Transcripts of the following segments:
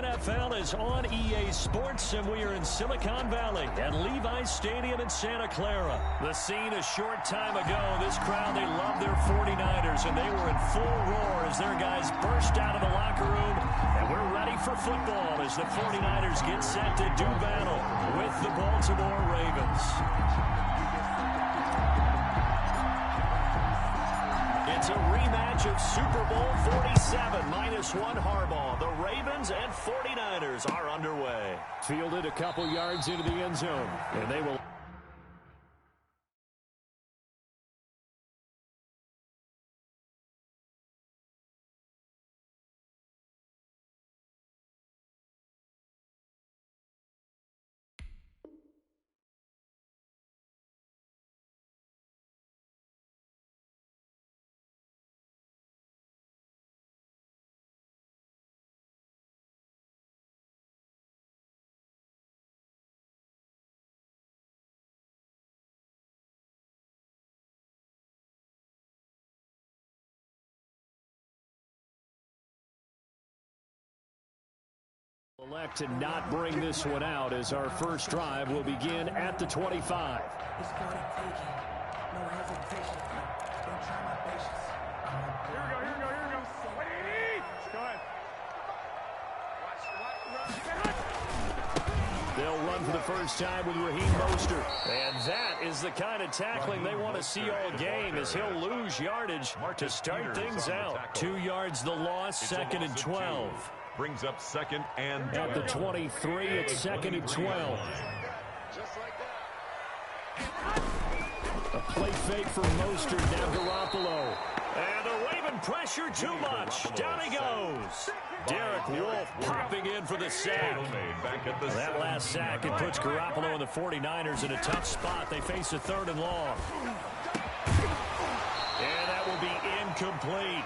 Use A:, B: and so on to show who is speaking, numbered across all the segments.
A: NFL is on EA Sports, and we are in Silicon Valley at Levi's Stadium in Santa Clara. The scene a short time ago, this crowd, they love their 49ers, and they were in full roar as their guys burst out of the locker room. And we're ready for football as the 49ers get set to do battle with the Baltimore Ravens. It's a rematch of Super Bowl 47, -1 Harbaugh. The Ravens and 49ers are underway. Fielded a couple yards into the end zone, and they will... elect to not bring this one out as our first drive will begin at the 25.
B: It's for the taking. No hesitation. Don't try my patience.
C: Here we go. Wait! Go ahead.
A: They'll run for the first time with Raheem Mostert. And that is the kind of tackling they want to see all game as he'll lose yardage to start things out. 2 yards the loss, second and 12.
C: Brings up second and
A: at the 23, it's second and 12. A play fake for Mostert, now Garoppolo. And the Raven pressure too much. Down he goes. Derek Wolfe popping in for the sack. That last sack, it puts Garoppolo and the 49ers in a tough spot. They face a 3rd and long. And that will be incomplete.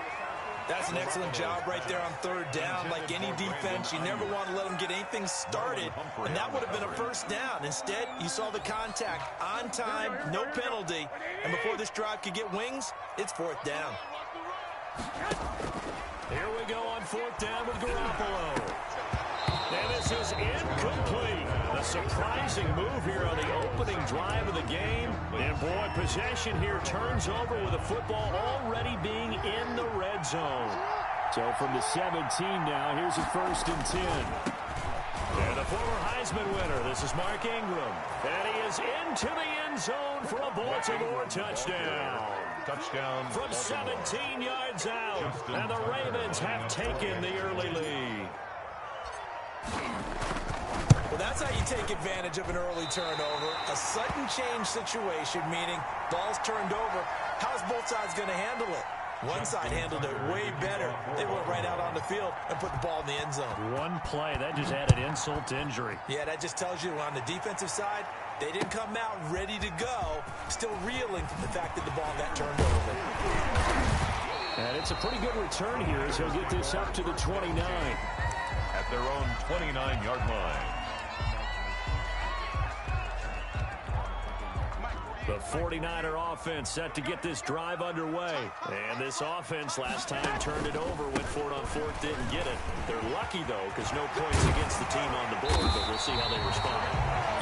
D: That's an excellent job right there on 3rd down. Like any defense, you never want to let them get anything started, and that would have been a first down. Instead, you saw the contact on time, no penalty, and before this drive could get wings, it's 4th down.
A: Here we go on 4th down with Garoppolo. And this is incomplete. A surprising move here on the opening drive of the game. And, boy, possession here turns over with the football already being in the red zone. So from the 17 now, here's a 1st and 10. And the former Heisman winner, this is Mark Ingram. And he is into the end zone for a Baltimore touchdown.
C: Touchdown.
A: From 17 yards out. And the Ravens have taken the early lead.
D: Well, that's how you take advantage of an early turnover. A sudden change situation, meaning ball's turned over. How's both sides going to handle it? One side handled it way better. They went right out on the field and put the ball in the end zone.
A: One play, that just added insult to injury.
D: Yeah, that just tells you on the defensive side, they didn't come out ready to go, still reeling from the fact that the ball got turned over.
A: And it's a pretty good return here as he'll get this up to the 29.
C: At their own 29-yard line.
A: The 49er offense set to get this drive underway. And this offense last time turned it over, went for it on 4th, didn't get it. They're lucky, though, because no points against the team on the board, but we'll see how they respond.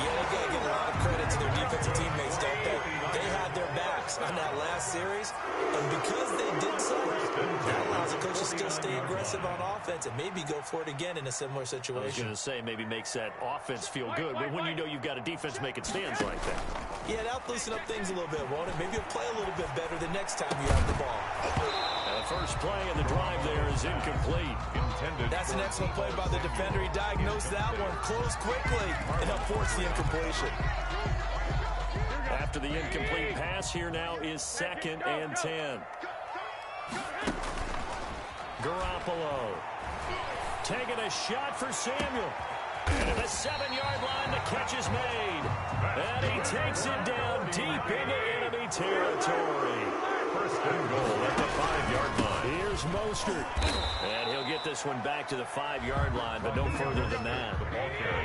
D: Yeah, they got to give a lot of credit to their defensive teammates, don't they? They had their backs on that last series, and because they did so, that allows the coach to still stay aggressive on offense and maybe go for it again in a similar situation.
A: I was going to say maybe makes that offense feel good, but when you know you've got a defense making stands like that.
D: Yeah, that'll loosen up things a little bit, won't it? Maybe you'll play a little bit better the next time you have the ball.
A: And the first play of the drive there is incomplete.
D: That's an excellent play by the defender. He diagnosed that one, closed quickly, and helped force the incompletion.
A: After the incomplete pass, here now is 2nd and 10. Garoppolo taking a shot for Samuel. And at the 7-yard line, the catch is made. And he takes it down deep into enemy territory.
C: 1st and goal at the 5-yard line.
A: Here's Mostert. And he'll get this one back to the 5-yard line, but no further than that.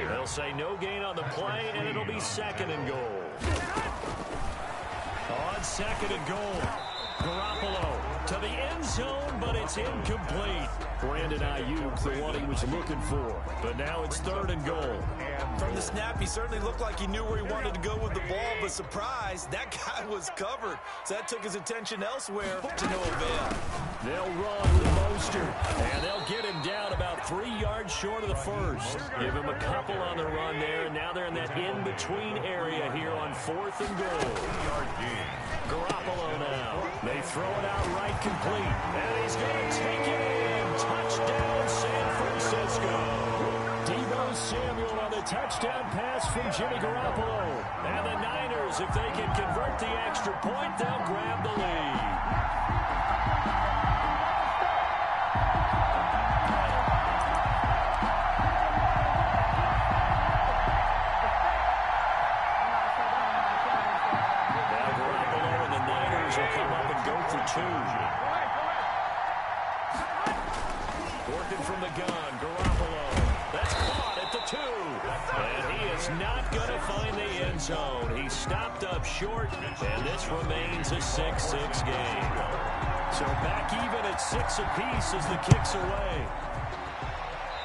A: They'll say no gain on the play, and it'll be 2nd and goal. On 2nd and goal, Garoppolo to the end zone, but it's incomplete. Brandon Ayuk, the one he was looking for. But now it's 3rd and goal.
D: From the snap, he certainly looked like he knew where he wanted to go with the ball, but surprise, that guy was covered. So that took his attention elsewhere to no avail.
A: They'll run with Mostert, and they'll get him down about 3 yards short of the first. Give him a couple on the run there, and now they're in that in-between area here on 4th and goal. Garoppolo now. They throw it out right complete, and he's going to take it in. Touchdown, San Francisco. Deebo Samuel on the touchdown pass from Jimmy Garoppolo. And the Niners, if they can convert the extra point, they'll grab the lead. Working from the gun, Garoppolo. That's caught at the 2. And he is not going to find the end zone. He stopped up short, and this remains a 6-6 game. So back even at 6 apiece as the kick's away.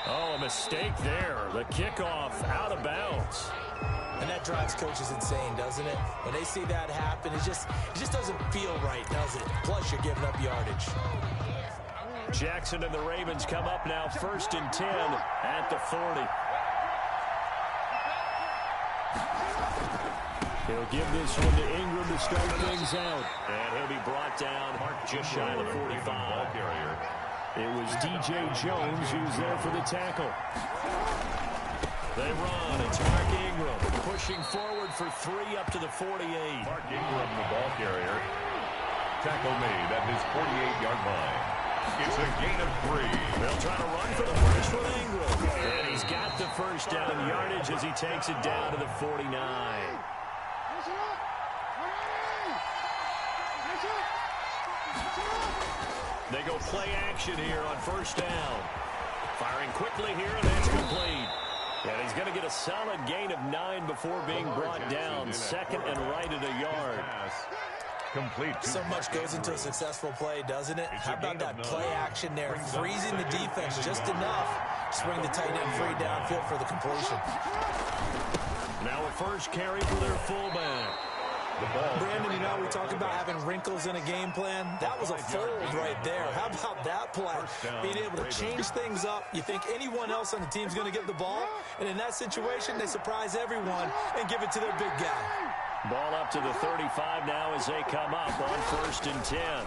A: Oh, a mistake there. The kickoff out of bounds.
D: And that drives coaches insane, doesn't it? When they see that happen, it just doesn't feel right, does it? Plus, you're giving up yardage.
A: Jackson and the Ravens come up now 1st and 10 at the 40. He'll give this one to Ingram to start things out. And he'll be brought down just shy of the 45. It was DJ Jones who's there for the tackle. They run. It's Mark Ingram pushing forward for 3 up to the 48.
C: Mark Ingram, the ball carrier. Tackle made at his 48-yard line. It's a gain of 3.
A: They'll try to run for the first with Ingram. And he's got the first down yardage as he takes it down to the 49. They go play action here on 1st down. Firing quickly here, and that's complete. And he's going to get a solid gain of 9 before being brought down. 2nd and right at a yard.
C: Complete.
D: So much goes into a successful play, doesn't it? How about that play action there? Freezing the defense just enough to bring the tight end free downfield for the completion.
A: Now a first carry for their fullback.
D: Brandon, you know, we talk about having wrinkles in a game plan. That was a fold right there. How about that play? Being able to change things up. You think anyone else on the team's going to get the ball? And in that situation, they surprise everyone and give it to their big guy.
A: Ball up to the 35 now as they come up on 1st and 10.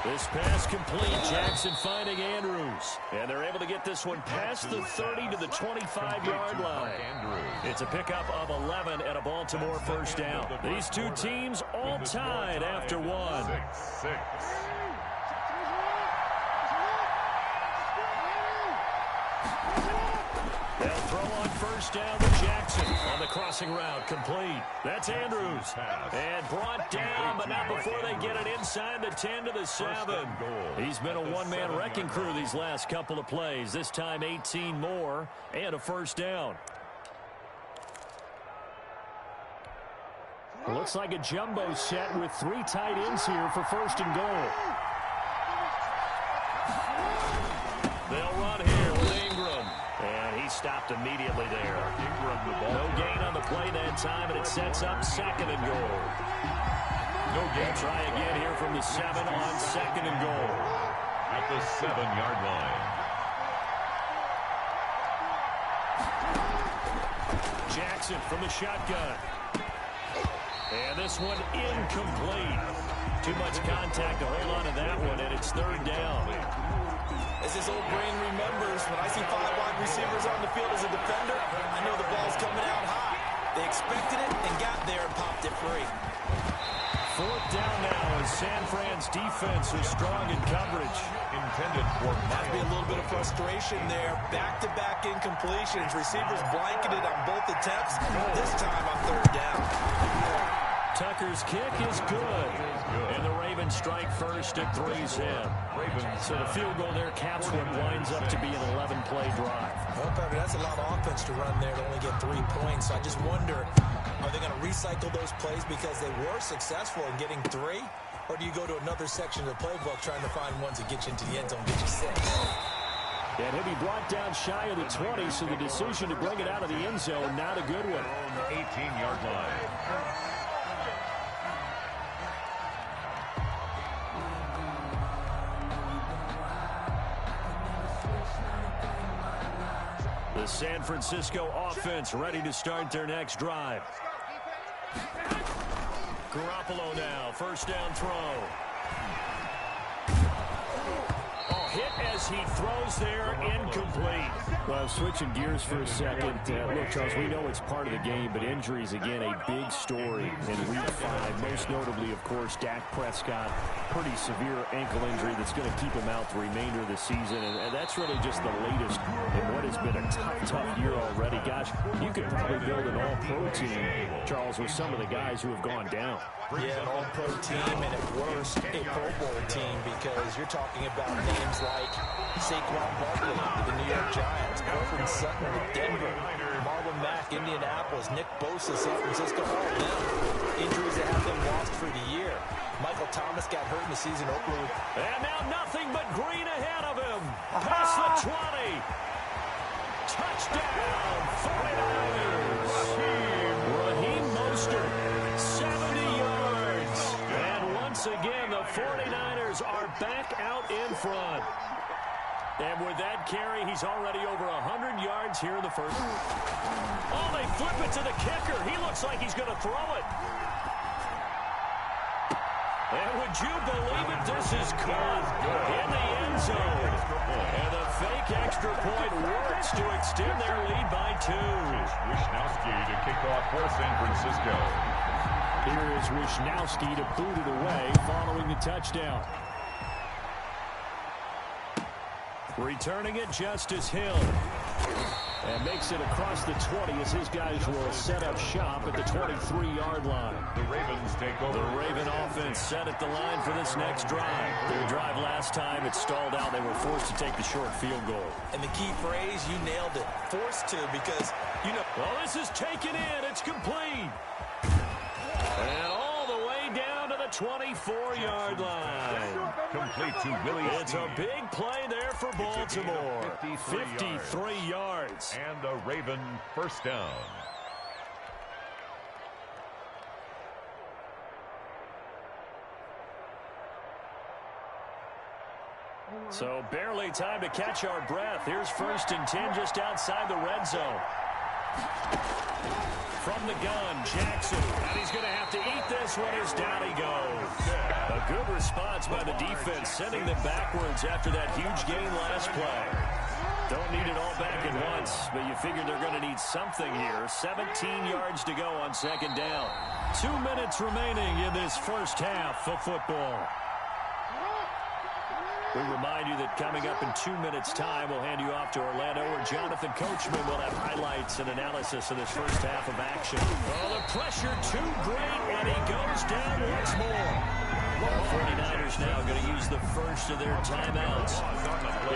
A: This pass complete. Jackson finding Andrews. And they're able to get this one past the 30 to the 25-yard line. It's a pickup of 11 and a Baltimore first down. These two teams all tied after 1.
C: 6-6.
A: They'll throw on 1st down to Jackson on the crossing route, complete. That's Andrews. And brought down, but not before they get it inside the 10 to the 7. He's been a one-man wrecking crew these last couple of plays. This time 18 more and a first down. Looks like a jumbo set with 3 tight ends here for 1st and goal. They'll run here with Ingram. And he stopped immediately there. No gain on the play that time, and it sets up 2nd and goal. No gain. Try again here from the 7 on 2nd and goal.
C: At the 7-yard line.
A: Jackson from the shotgun. And this one incomplete. Too much contact to hold on to that one, and it's 3rd down.
D: As his old brain remembers, when I see 5 wide receivers on the field as a defender, I know the ball's coming out high. They expected it and got there and popped it free.
A: 4th down now as San Fran's defense is strong in coverage.
C: Intended for
D: Might be a little bit of frustration there. Back-to-back incompletions. Receivers blanketed on both attempts. This time on 3rd down.
A: Tucker's kick is good. And the Ravens strike first at 3's in. So the field goal there caps what winds up to be an 11-play drive.
D: Well, I mean, that's a lot of offense to run there to only get 3 points. So I just wonder, are they going to recycle those plays because they were successful in getting 3? or do you go to another section of the playbook trying to find ones that get you into the end zone, get you 6?
A: And he'll be brought down shy of the 20, so the decision to bring it out of the end zone, not a good one.
C: 18-yard line.
A: The San Francisco offense ready to start their next drive. Garoppolo now, first down throw. Hit as he throws there, incomplete. Well, switching gears for a second. Look, Charles, we know it's part of the game, but injuries, again, a big story in Week 5. Most notably, of course, Dak Prescott. Pretty severe ankle injury that's going to keep him out the remainder of the season, and that's really just the latest in what has been a tough year already. Gosh, you could probably build an all-pro team, Charles, with some of the guys who have gone down.
D: Yeah, an all-pro team, and at worst, a Pro Bowl team, because you're talking about names like Saquon Barkley with the New York Giants, Courtland Sutton with Denver, Marlon Mack, Indianapolis, Nick Bosa, San Francisco, all of them. Injuries that have them lost for the year. Michael Thomas got hurt in the season opener.
A: And now nothing but green ahead of him. Past the 20. Touchdown, 49ers. Raheem Mostert, 70 yards. And once again, the 49ers are back out in front. And with that carry, he's already over 100 yards here in the first. Oh, they flip it to the kicker. He looks like he's going to throw it. And would you believe it? This is caught in the end zone. And the fake extra point works to extend their lead by 2.
C: Wishnowski to kick off for San Francisco.
A: Here is Wishnowski to boot it away following the touchdown. Returning it, Justice Hill. And makes it across the 20 as his guys will set up shop at the 23-yard line.
C: The Ravens take over.
A: The Raven offense set at the line for this next drive. Their drive last time, it stalled out. They were forced to take the short field goal.
D: And the key phrase, you nailed it. Forced to, because, you know.
A: Well, this is taken in. It's complete. And all the way down to the 24-yard line.
C: Complete to Willie.
A: It's a big play there for Baltimore. 53 yards.
C: And a Raven first down.
A: So barely time to catch our breath. Here's 1st and 10 just outside the red zone. From the gun, Jackson. And he's going to have to eat this one as down he goes. A good response by the defense, sending them backwards after that huge gain last play. Don't need it all back at once, but you figure they're going to need something here. 17 yards to go on 2nd down. 2 minutes remaining in this first half of football. We remind you that coming up in 2 minutes' time, we'll hand you off to Orlando, where Jonathan Coachman will have highlights and analysis of this first half of action. Oh, the pressure too great, and he goes down once more. The 49ers now going to use the first of their timeouts.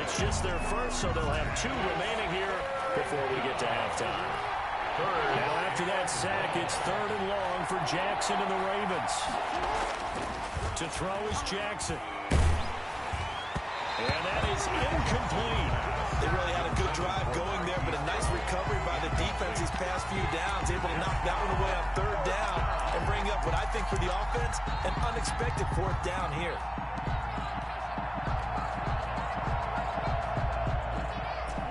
A: It's just their first, so they'll have 2 remaining here before we get to halftime. Now after that sack, it's 3rd and long for Jackson and the Ravens. To throw is Jackson. And that is incomplete.
D: They really had a good drive going there, but a nice recovery by the defense these past few downs, able to knock that one away on 3rd down and bring up what I think for the offense, an unexpected 4th down here.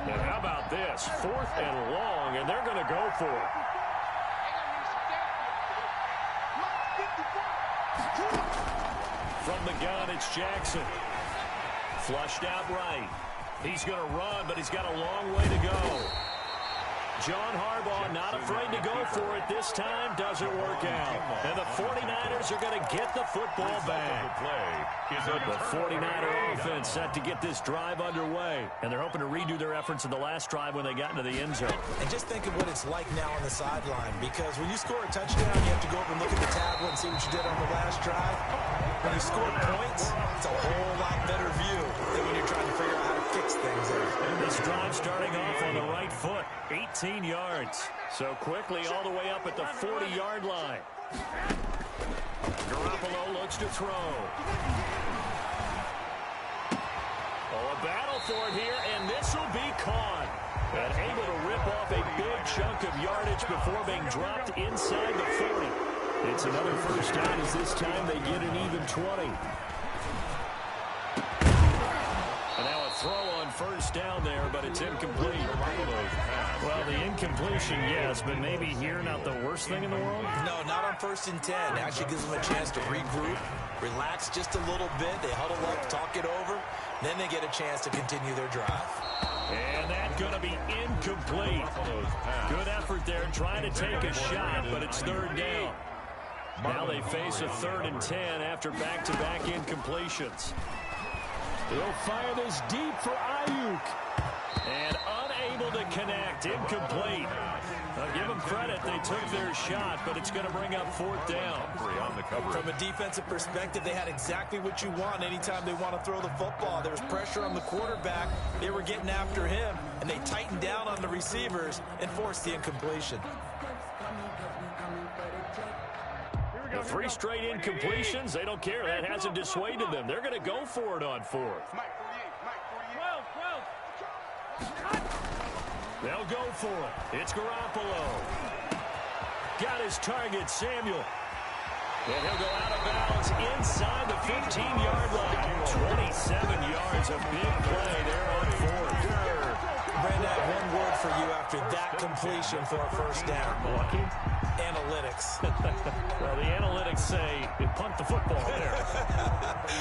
A: And how about this? 4th and long, and they're going to go for it. From the gun, it's Jackson. Flushed out right. He's going to run, but he's got a long way to go. John Harbaugh not afraid to go for it this time. Doesn't work out. And the 49ers are going to get the football back. The 49er offense set to get this drive underway. And they're hoping to redo their efforts in the last drive when they got into the end zone.
D: And just think of what it's like now on the sideline, because when you score a touchdown, you have to go up and look at the tablet and see what you did on the last drive. When you score points, it's a whole lot better view than when you're trying to figure out how to fix things.
A: This drive starting off on the right foot, 18 yards. So quickly all the way up at the 40-yard line. Garoppolo Garoppolo looks to throw. Oh, a battle for it here, and this will be caught. And able to rip off a big chunk of yardage before being dropped inside the 40. It's another first down as this time they get an even 20. And now a throw on first down there, but it's incomplete. Well, the incompletion, yes, but maybe here not the worst thing in the world?
D: No, not on 1st and 10. Actually gives them a chance to regroup, relax just a little bit. They huddle up, talk it over. Then they get a chance to continue their drive.
A: And that's going to be incomplete. Good effort there trying to take a shot, but it's 3rd down. Now they face a 3rd and 10 after back-to-back incompletions. He'll fire this deep for Ayuk. And unable to connect. Incomplete. I'll give them credit. They took their shot, but it's going to bring up 4th down.
D: From a defensive perspective, they had exactly what you want anytime they want to throw the football. There was pressure on the quarterback. They were getting after him, and they tightened down on the receivers and forced the incompletion.
A: The 3 straight incompletions, they don't care. That hasn't dissuaded them. They're going to go for it on 4th. They'll go for it. It's Garoppolo. Got his target, Samuel. And he'll go out of bounds inside the 15-yard line. 27 yards, a big play there on 4th.
D: Brandon, I have one word for you after that completion for a first down.
A: Lucky?
D: Analytics.
A: Well, the analytics say it punt the football there.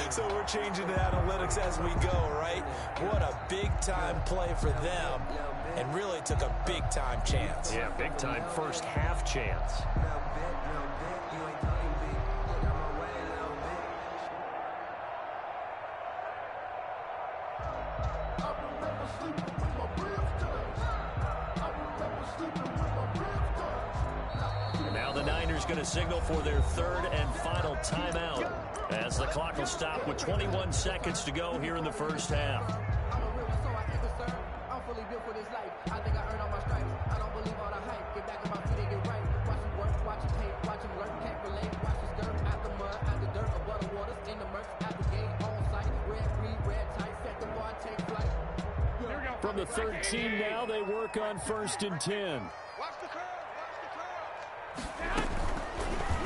D: So we're changing to analytics as we go, right? What a big-time play for them, and really took a big-time chance.
A: Yeah, big-time first half chance. Going to signal for their 3rd and final timeout as the clock will stop with 21 seconds to go here in the first half. From the 13 now, they work on 1st and 10.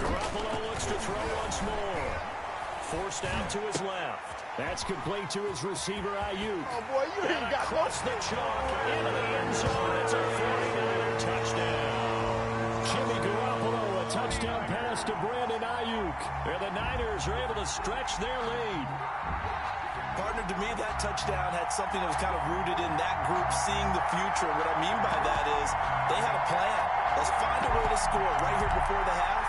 A: Garoppolo looks to throw once more. Forced out to his left. That's complete to his receiver, Ayuk.
E: Oh, boy, you ain't got
A: across the chalk into the end zone. It's a 49er touchdown. Jimmy Garoppolo, a touchdown pass to Brandon Ayuk. And the Niners are able to stretch their lead.
D: Partner, to me, that touchdown had something that was kind of rooted in that group seeing the future. What I mean by that is they had a plan. Let's find a way to score right here before the half.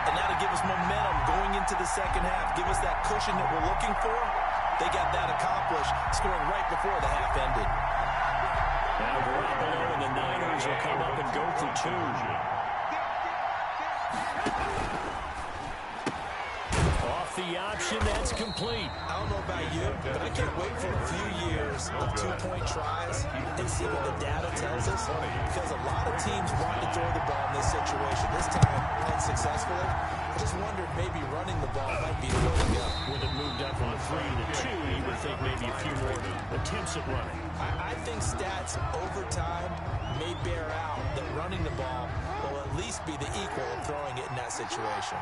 D: And now to give us momentum going into the second half, give us that cushion that we're looking for. They got that accomplished, scoring right before the half ended.
A: Now Garoppolo and the Niners will come up and go for 2. Off the option, that's complete.
D: I don't know about you, but I can't wait for a few years of 2-point tries and see what the data tells us. Because a lot of teams want to throw the ball in this situation. This time, unsuccessfully. I just wondered maybe running the ball might be the way to go.
A: With it moved up from 3 to 2, you would think maybe a few more attempts at running.
D: I think stats over time may bear out that running the ball will at least be the equal of throwing it in that situation.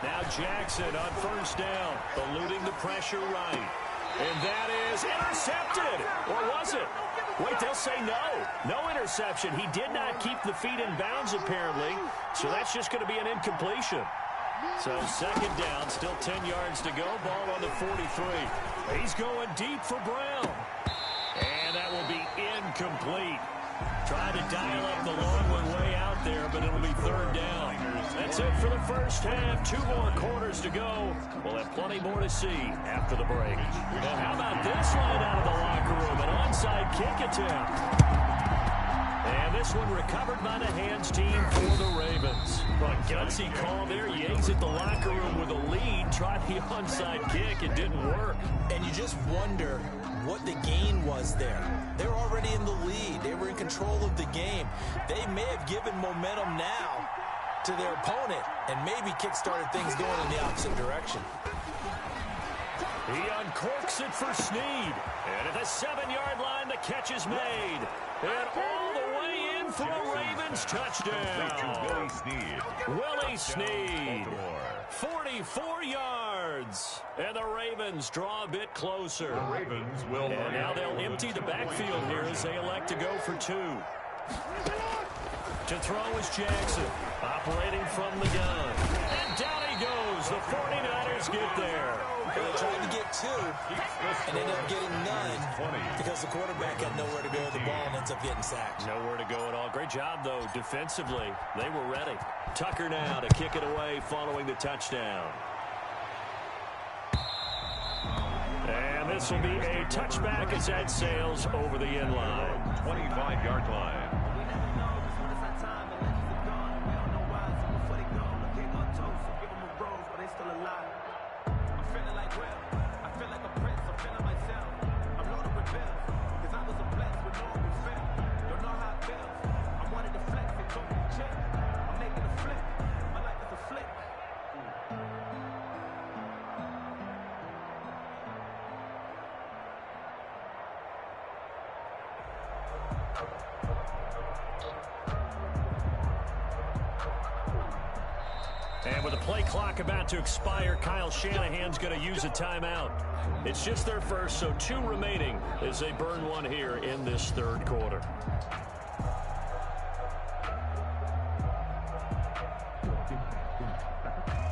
A: Now Jackson on 1st down, eluding the pressure right. And that is intercepted. Or was it? Wait, they'll say no. No interception. He did not keep the feet in bounds, apparently. So that's just going to be an incompletion. So 2nd down, still 10 yards to go. Ball on the 43. He's going deep for Brown. And that will be incomplete. Trying to dial up the long one way out there, but it'll be 3rd down. That's it for the first half. 2 more quarters to go. We'll have plenty more to see after the break. And how about this line out of the locker room? An onside kick attempt. And this one recovered by the hands team for the Ravens. But gutsy call there. He exit the locker room with a lead. Tried the onside kick. It didn't work.
D: And you just wonder what the gain was there. They're already in the lead. They were in control of the game. They may have given momentum now, to their opponent and maybe kick-started things going in the opposite direction.
A: He uncorks it for Snead. And at the 7-yard line, the catch is made. And all the way in for a Ravens touchdown. Willie Snead. 44 yards. And the Ravens draw a bit closer.
C: The Ravens will.
A: And now they'll empty the backfield here as they elect to go for 2. To throw is Jackson, operating from the gun. And down he goes. The 49ers get there.
D: They tried to get 2 and ended up getting none because the quarterback had nowhere to go with the ball and ends up getting sacked.
A: Nowhere to go at all. Great job, though, defensively. They were ready. Tucker now to kick it away following the touchdown. And this will be a touchback as that sails over the end line.
C: 25-yard line.
A: And with the play clock about to expire, Kyle Shanahan's going to use a timeout. It's just their first, so 2 remaining as they burn one here in this third quarter.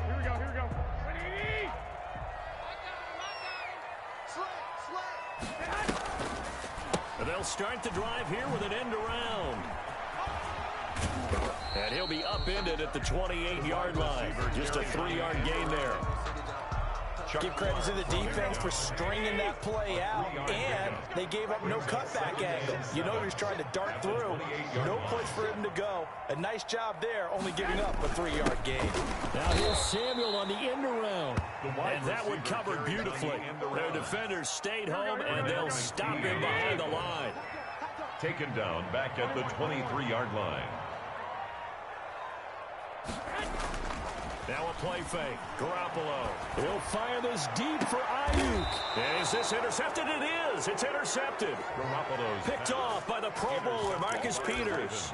E: Here we go.
A: And they'll start the drive here with an end around. And he'll be upended at the 28-yard line. Just a 3-yard gain there.
D: Give credit to the defense for stringing that play out, and they gave up no cutback angle. You know he was trying to dart through. No place for him to go. A nice job there, only giving up a 3-yard gain.
A: Now here's Samuel on the end around. And that one covered beautifully. Their defenders stayed home, and they'll stop him behind the line.
C: Taken down back at the 23-yard line.
A: Now a play fake. Garoppolo. He'll fire this deep for Ayuk. And is this intercepted? It is. It's intercepted.
C: Garoppolo's
A: picked off by the Pro Bowler, Marcus Peters.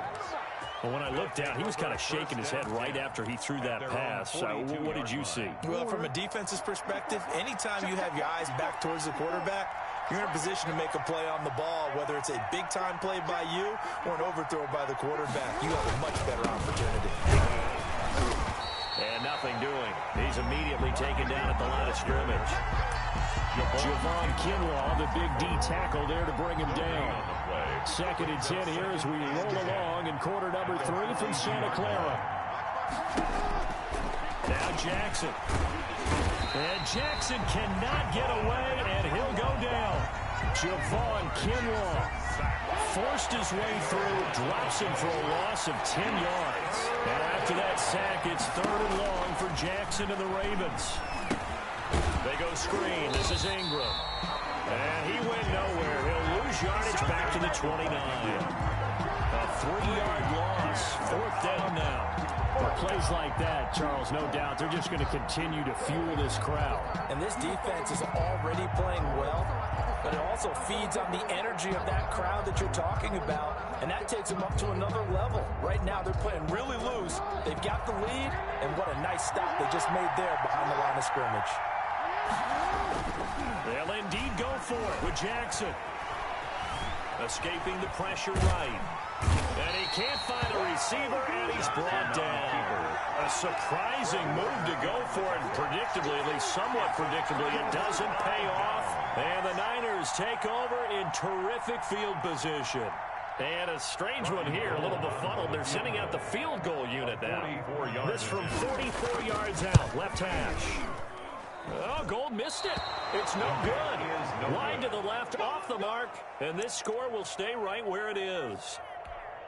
A: Well, when I looked down, he was kind of shaking his head right after he threw that pass. What did you see?
D: Well, from a defense's perspective, anytime you have your eyes back towards the quarterback, you're in a position to make a play on the ball, whether it's a big-time play by you or an overthrow by the quarterback. You have a much better opportunity.
A: And nothing doing. He's immediately taken down at the line of scrimmage. Javon Kinlaw, the big D tackle there to bring him down. 2nd and 10 here as we roll along in quarter number 3 from Santa Clara. Now Jackson. And Jackson cannot get away, and he'll go down. Javon Kinlaw forced his way through, drops him for a loss of 10 yards. And after that sack, it's 3rd and long for Jackson and the Ravens. They go screen. This is Ingram. And he went nowhere. He'll lose yardage back to the 29. A 3-yard loss. 4th down now. For plays like that, Charles, no doubt, they're just going to continue to fuel this crowd.
D: And this defense is already playing well, but it also feeds on the energy of that crowd that you're talking about, and that takes them up to another level. Right now, they're playing really loose. They've got the lead, and what a nice stop they just made there behind the line of scrimmage.
A: They'll indeed go for it with Jackson. Escaping the pressure right. And he can't find a receiver, and he's brought down. A surprising move to go for it, and predictably, at least somewhat predictably, it doesn't pay off. And the Niners take over in terrific field position. And a strange one here, a little befuddled. They're sending out the field goal unit now. This from 44 yards out, left hash. Oh, Gold missed it. It's no good. Wide to the left, off the mark, and this score will stay right where it is.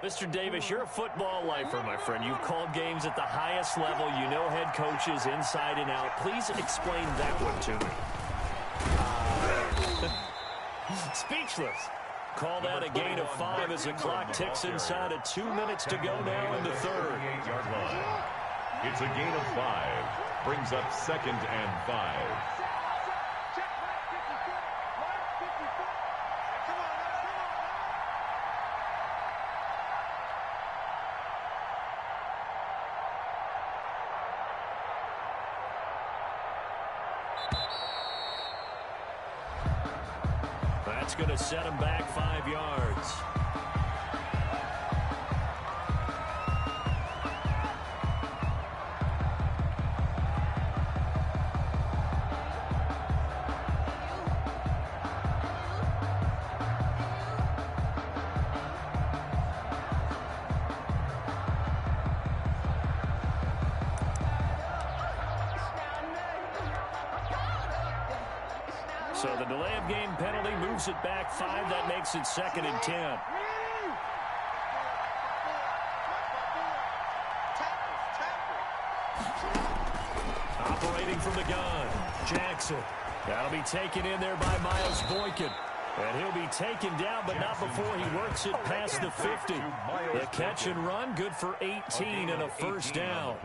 A: Mr. Davis, you're a football lifer, my friend. You've called games at the highest level. You know head coaches inside and out. Please explain that one to me. Speechless. Call that a gain of 5 as the clock ticks inside of 2 minutes to go now in the third.
C: It's a gain of 5. Brings up 2nd and 5.
A: That's going to set him back 5 yards. So the delay of game penalty moves it back 5. That makes it 2nd and 10. Operating from the gun, Jackson. That'll be taken in there by Miles Boykin. And he'll be taken down, but not before he works it past the 50. The catch and run, good for 18 and a first down.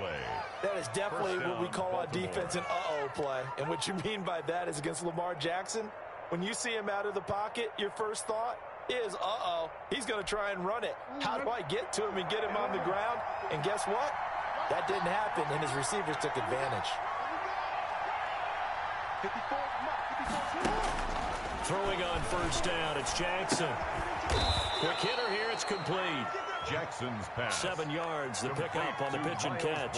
D: That is definitely what we call on defense an uh-oh play. And what you mean by that is against Lamar Jackson, when you see him out of the pocket, your first thought is, uh-oh, he's going to try and run it. How do I get to him and get him on the ground? And guess what? That didn't happen, and his receivers took advantage.
A: Throwing on first down, it's Jackson. Quick hitter here, it's complete.
C: Jackson's pass.
A: 7 yards, the pickup on the pitch and catch.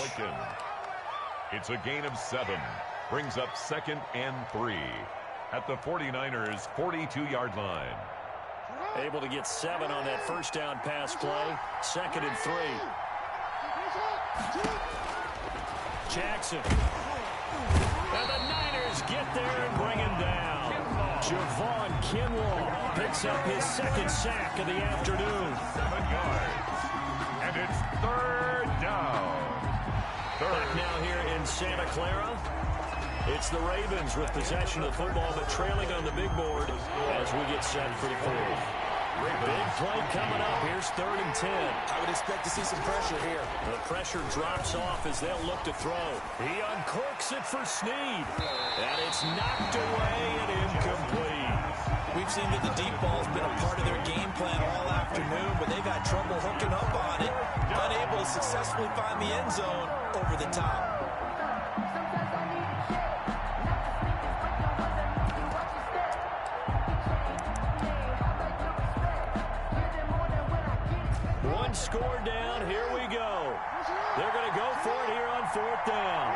C: It's a gain of 7. Brings up 2nd and 3. At the 49ers' 42-yard line.
A: Able to get 7 on that first down pass play. 2nd and 3. Jackson. And the Niners get there and bring him down. Javon Kinlaw picks up his 2nd sack of the afternoon.
C: 7 yards. And it's 3rd down.
A: Back now here in Santa Clara. It's the Ravens with possession of the football, but trailing on the big board as we get set for the 4th. Big play coming up. Here's 3rd and 10.
D: I would expect to see some pressure here.
A: The pressure drops off as they'll look to throw. He uncorks it for Snead. And it's knocked away and incomplete.
D: We've seen that the deep ball's been a part of their game plan all afternoon, but they've had trouble hooking up on it. Unable to successfully find the end zone over the top.
A: Score down. Here we go. They're going to go for it here on 4th down.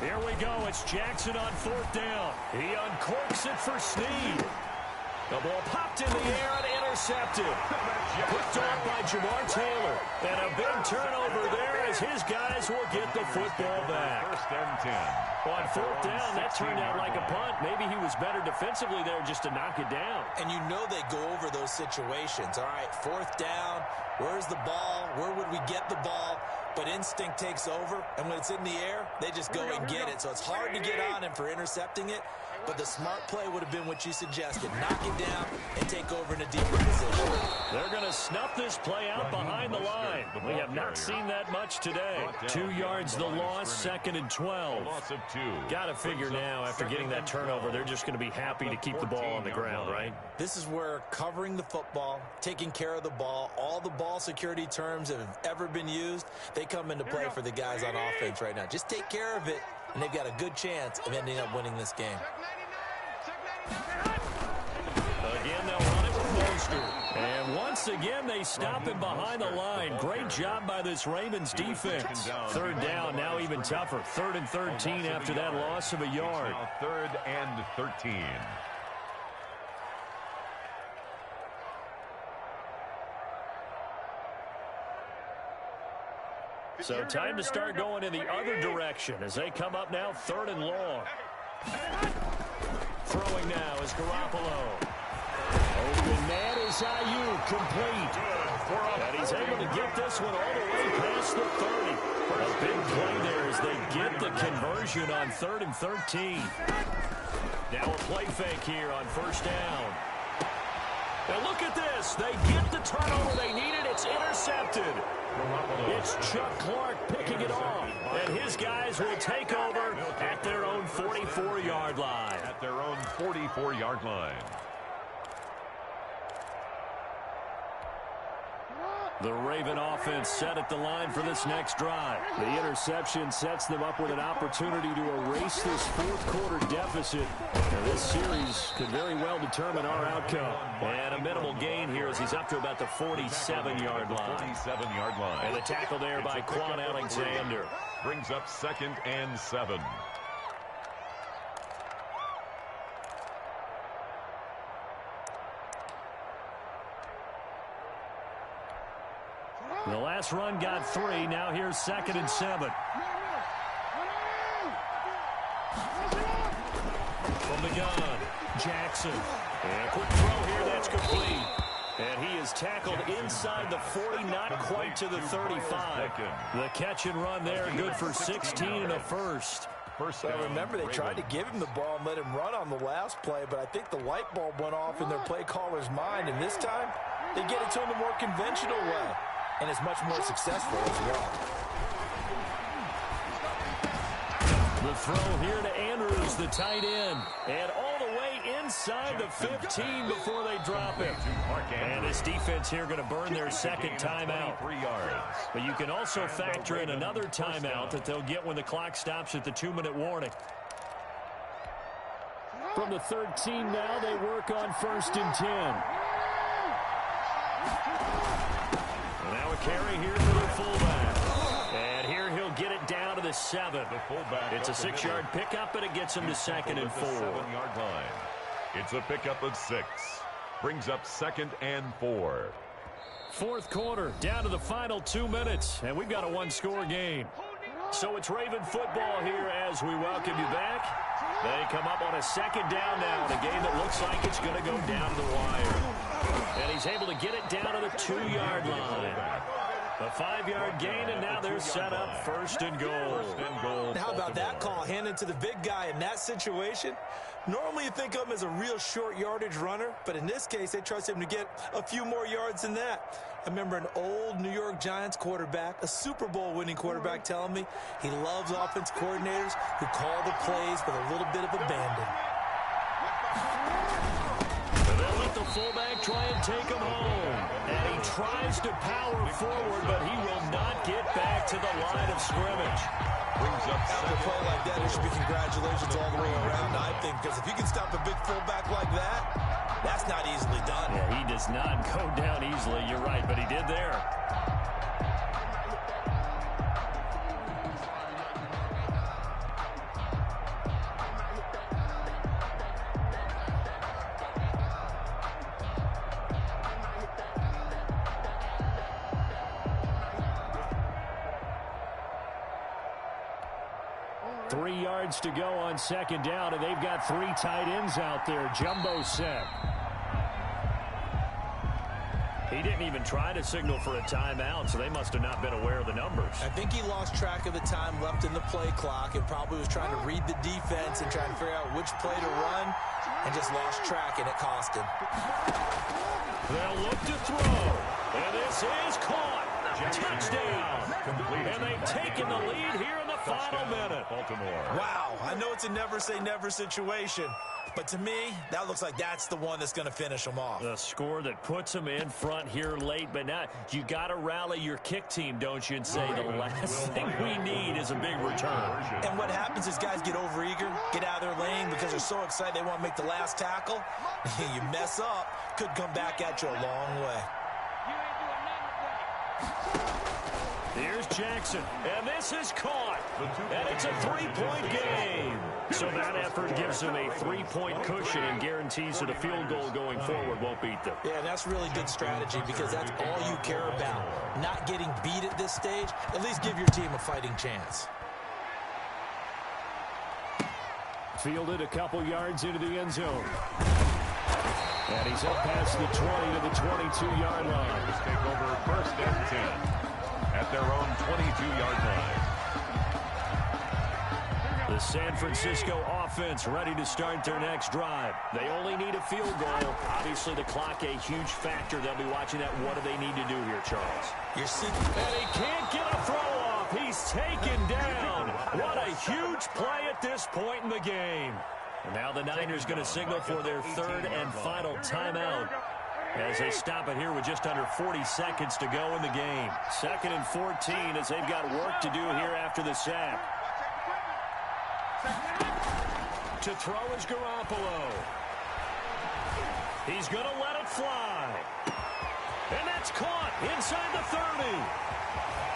A: Here we go. It's Jackson on 4th down. He uncorks it for Snead. The ball popped in the air and intercepted. Picked off by Jamar Taylor. And a big turnover there as his guys will get the football back.
C: 1st and 10.
A: On 4th down, that turned out like a punt. Maybe he was better defensively there just to knock it down.
D: And you know they go over those situations. All right, 4th down. Where's the ball? Where would we get the ball? But instinct takes over, and when it's in the air, they just go and get it. So it's hard to get on him for intercepting it, but the smart play would have been what you suggested. Knock it down and take over in a deeper position.
A: They're going to snuff this play out behind the line. We have not seen that much today. 2 yards the loss, 2nd and 12.
C: Loss of 2.
A: Got to figure now, after getting that turnover, they're just going to be happy to keep the ball on the ground, right?
D: This is where covering the football, taking care of the ball, all the ball security terms that have ever been used, they come into play for the guys on offense right now. Just take care of it, and they've got a good chance of ending up winning this game.
A: Again, they'll run it with Mostert. And once again, they stop him behind the line. Great job by this Ravens defense. 3rd down, now even tougher. 3rd and 13 after that loss of a yard.
C: Now 3rd and 13.
A: So time to start going in the other direction as they come up now 3rd and long. Throwing now is Garoppolo. Open man is Ayuk, complete. And he's able to get this one all the way past the 30. A big play there as they get the conversion on 3rd and 13. Now a play fake here on first down. Now look at this. They get the turnover they needed. It's intercepted. It's Chuck Clark picking it off. And his guys will take over at their own 44-yard line.
C: At their own 44-yard line.
A: The Raven offense set at the line for this next drive. The interception sets them up with an opportunity to erase this fourth-quarter deficit. And this series could very well determine our outcome. And a minimal gain here as he's up to about the 47-yard line.
C: 47-yard line.
A: And the tackle there by Quan Alexander.
C: Brings up 2nd and 7.
A: The last run got 3. Now here's 2nd and 7. From the gun, Jackson. And a quick throw here, that's complete. And he is tackled inside the 40, not quite to the 35. The catch and run there, good for 16 and a first.
D: Well, remember, they tried to give him the ball and let him run on the last play, but I think the light bulb went off in their play caller's mind, and this time they get it to him the more conventional way. And it's much more successful as well.
A: The throw here to Andrews, the tight end. And all the way inside the 15 before they drop it. And this defense here going to burn their second timeout. But you can also factor in another timeout that they'll get when the clock stops at the 2-minute warning. From the 13 now, they work on 1st and 10. Now a carry here for the fullback. And here he'll get it down to the 7. It's a 6-yard pickup, and it gets him to 2nd and 4.
C: 7-yard line. It's a pickup of 6. Brings up 2nd and 4.
A: Fourth quarter, down to the final 2 minutes, and we've got a one-score game. So it's Raven football here as we welcome you back. They come up on a 2nd down now in a game that looks like it's going to go down to the wire. And he's able to get it down to the 2-yard line. A 5-yard gain, and now they're set up 1st and goal.
D: How about that call handed to the big guy in that situation? Normally you think of him as a real short yardage runner, but in this case they trust him to get a few more yards than that. I remember an old New York Giants quarterback, a Super Bowl winning quarterback, telling me he loves offense coordinators who call the plays with a little bit of abandon.
A: They'll let the fullback try and take him home. And he tries to power forward, but he will not get back to the line of scrimmage.
C: Brings up
D: After a play like that, it should be congratulations all the way around, I think, because if you can stop a big fullback like that, that's not easily done.
A: Yeah, he does not go down easily. You're right, but he did there. To go on 2nd down, and they've got 3 tight ends out there. Jumbo set. He didn't even try to signal for a timeout, so they must have not been aware of the numbers.
D: I think he lost track of the time left in the play clock and probably was trying to read the defense and trying to figure out which play to run and just lost track, and it cost him.
A: They'll look to throw, and this is caught. Touchdown. And they've taken the lead here in the final minute.
C: Baltimore.
D: Wow, I know it's a never-say-never situation, but to me, that looks like that's the one that's going to finish them off.
A: The score that puts them in front here late, but now you got to rally your kick team, don't you, and say the last thing we need is a big return.
D: And what happens is guys get overeager, get out of their lane because they're so excited they want to make the last tackle. You mess up, could come back at you a long way.
A: Here's Jackson, and this is caught, and it's a 3-point game. So that effort gives them a 3-point cushion and guarantees that a field goal going forward won't beat them.
D: Yeah, that's really good strategy because that's all you care about. Not getting beat at this stage, at least give your team a fighting chance.
A: Fielded a couple yards into the end zone. And he's up past the 20 to the 22-yard line.
C: Take over 1st and 10. at their own 22-yard line.
A: The San Francisco offense ready to start their next drive. They only need a field goal. Obviously, the clock a huge factor. They'll be watching that. What do they need to do here, Charles? And he can't get a throw off. He's taken down. What a huge play at this point in the game. And now the Niners going to signal for their third and final timeout as they stop it here with just under 40 seconds to go in the game. 2nd and 14 as they've got work to do here after the sack. To throw is Garoppolo. He's going to let it fly. And that's caught inside the 30.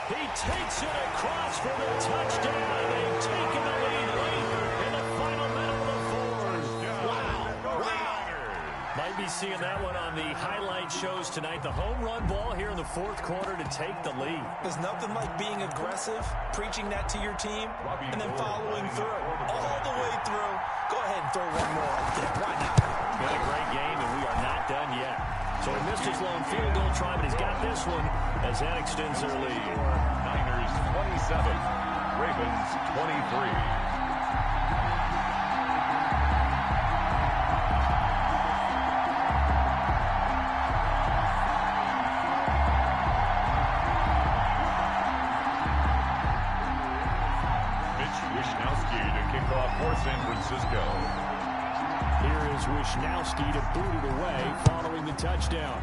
A: He takes it across for the touchdown. They've taken the lead late in the final minute of the fourth. Wow. Might be seeing that one on the highlight shows tonight. The home run ball here in the fourth quarter to take the lead.
D: There's nothing like being aggressive, preaching that to your team, and then following through. All the way through. Go ahead and throw one more up there. Why not?
A: Been a great game, and we are not done yet. So he missed his long field goal try, but he's got this one as that extends their lead.
C: Niners 27, Ravens 23. For San Francisco.
A: Here is Wisnowski to boot it away following the touchdown.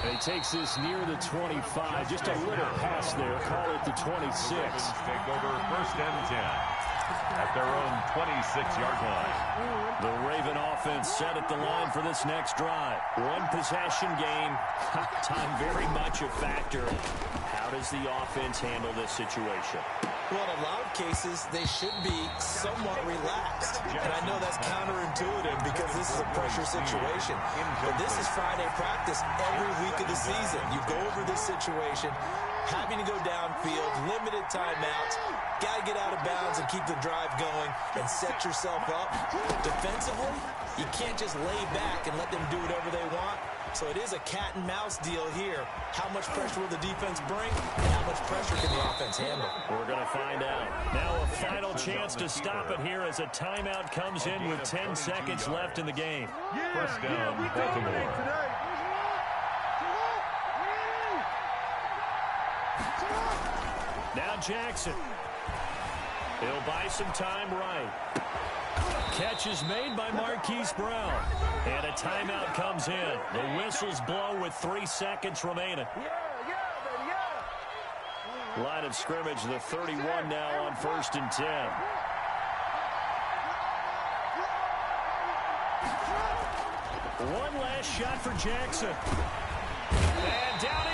A: And he takes this near the 25. Just a little pass there. Call it the 26.
C: Take over 1st and 10 at their own 26-yard line.
A: The Raven offense set at the line for this next drive. One possession game. Time very much a factor. How does the offense handle this situation?
D: Well, in a lot of cases, they should be somewhat relaxed. And I know that's counterintuitive because this is a pressure situation. But this is Friday practice every week of the season. You go over this situation, having to go downfield, limited timeouts, got to get out of bounds and keep the drive going and set yourself up. Defensively, you can't just lay back and let them do whatever they want. So it is a cat and mouse deal here. How much pressure will the defense bring? And how much pressure can the offense handle?
A: We're going to find out. Now a final chance to stop it here as a timeout comes in with 10 seconds left in the game.
C: First down, Baltimore.
A: Now Jackson. He'll buy some time right. Catch is made by Marquise Brown. And a timeout comes in. The whistles blow with 3 seconds remaining. Line of scrimmage, the 31 now on 1st and 10. One last shot for Jackson. And down